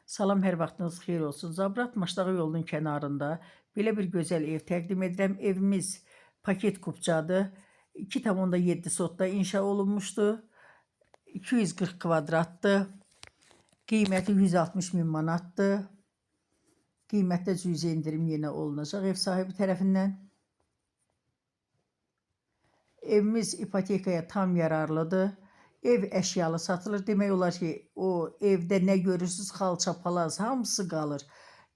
Salam, hər vaxtınız xeyir olsun. Zabrat Maşdağı yolunun kənarında belə bir gözəl ev təqdim edirəm. Evimiz paket kupçadır. 2,7 sotda inşa olunmuşdu. 240 kvadratdır. Qiyməti 160 min manatdır. Qiymətdə cüzi indirim yenə olunacaq ev sahibi tərəfindən. Evimiz ipotekaya tam yararlıdır. Ev əşyalı satılır. Demək olar ki, o evdə nə görürsünüz, xalça, palaz hamısı qalır.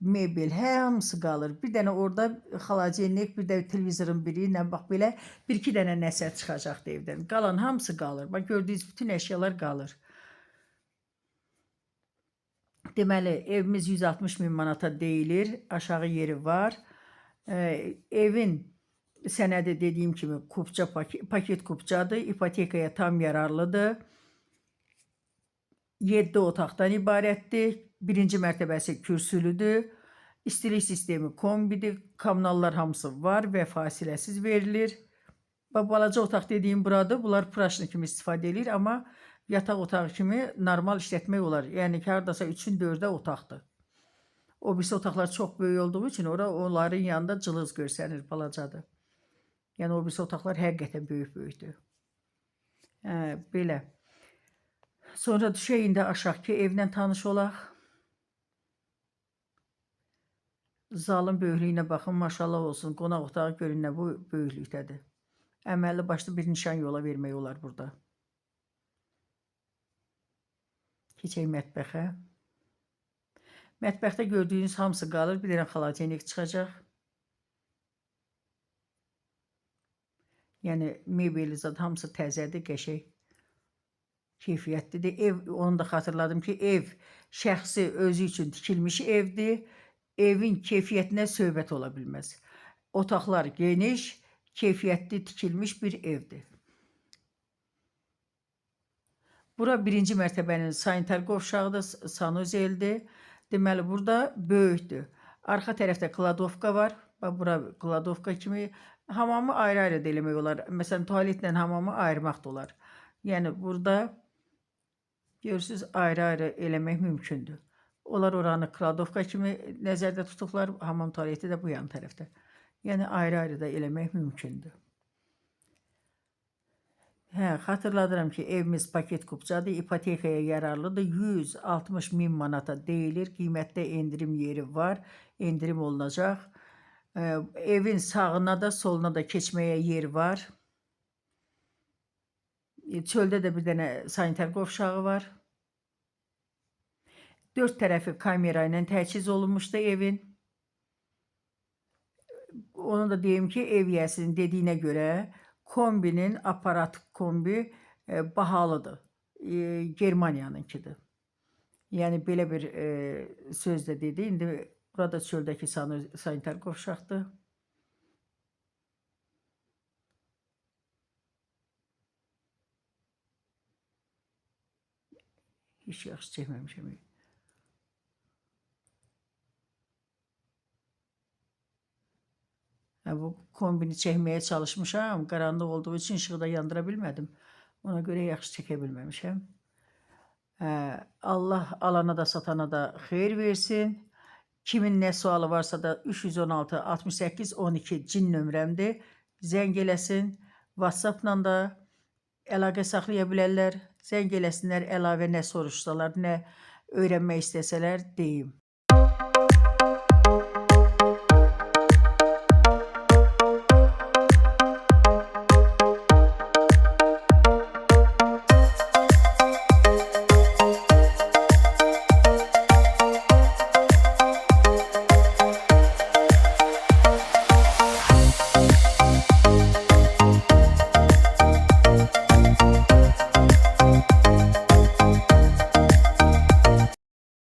Mebel, hamısı qalır. Bir dənə orada xaladenik, bir də televizorun biri ilə bax belə bir-iki dənə nəsə çıxacaqdı evdən. Qalan hamısı qalır. Bax gördüyünüz bütün əşyalar qalır. Deməli, evimiz 160 min manata deyilir. Aşağı yeri var. Evin sənədi dediyim kimi kupça paket kupçadır. İpotekaya tam yararlıdır. 7 otaqdan ibarətdir. Birinci mərtəbəsi kürsülüdür. İstilik sistemi kombidir. Kommunallar hamısı var və fasiləsiz verilir. Balaca otaq dediyim buradır. Bunlar praşni kimi istifadə edir, amma yataq otağı kimi normal işlətmək olar. Yəni ki, haradasa 3-ün 4-də otaqdır. O birisi otaqlar çox böyük olduğu üçün onların yanında cılız görsənir, balacadır. Yəni o birisi otaqlar həqiqətən böyük-böyükdür. Belə. Sonra düşək indi aşağıki evlə tanış olaq. Zalın böyüklüyünə baxın, maşallah olsun. Qonaq otağı görün nə bu böyüklükdədir. Əməlli başlı bir nişan yola vermək olar burada. Keçək mətbəxə. Mətbəxdə gördüyünüz hamısı qalır. Bir dənə xaladenik çıxacaq. Yəni mebeli zad hamısı təzədir, qəşəng. Keyfiyyətlidir. Ev, onu da xatırladım ki, ev şəxsi özü üçün tikilmiş evdir. Evin keyfiyyətinə söhbət ola bilməz. Otaqlar geniş, keyfiyyətli tikilmiş bir evdir. Bura birinci mərtəbənin sanitar qovşağıdır, sanuzeldir. Deməli, burada böyükdür. Arxa tərəfdə kladovka var. Bura kladovka kimi hamamı ayrı-ayrı da eləmək olar. Məsələn, tualetlə hamamı ayırmaq da olar. Yəni, burada görürsünüz, ayrı-ayrı eləmək mümkündür. Onlar oranı kladovka kimi nəzərdə tutuqlar, hamam tualeti də bu yan tərəfdə. Yəni, ayrı-ayrı da eləmək mümkündür. Xatırladıram ki, evimiz paket kupçadır, ipotekaya yararlıdır. 160 min manata deyilir. Qiymətdə endirim yeri var. Endirim olunacaq. Evin sağına da, soluna da keçməyə yer var. Çöldə də bir dənə sanitar qovşağı var. 4 tərəfi kamera ilə təchiz olunmuşdu evin. Onu da deyim ki, ev yəsinin dediyinə görə kombinin, aparat kombi bahalıdır. Germaniyanınkidir. Yəni, belə bir söz də dedi. İndi burada çöldəki sanitar qovşaqdır. Heç yaxşı çəkməmişəm. Bu kombini çəkməyə çalışmışam. Qaranlıq olduğu üçün işığı da yandıra bilmədim. Ona görə yaxşı çəkə bilməmişəm. Allah alana da satana da xeyir versin. Kimin nə sualı varsa da 316 68 12 cin nömrəmdir. Zəng eləsin. WhatsApp-la da əlaqə saxlaya bilərlər. Zəng eləsinlər, əlavə nə soruşsalar, nə öyrənmək istəsələr deyim.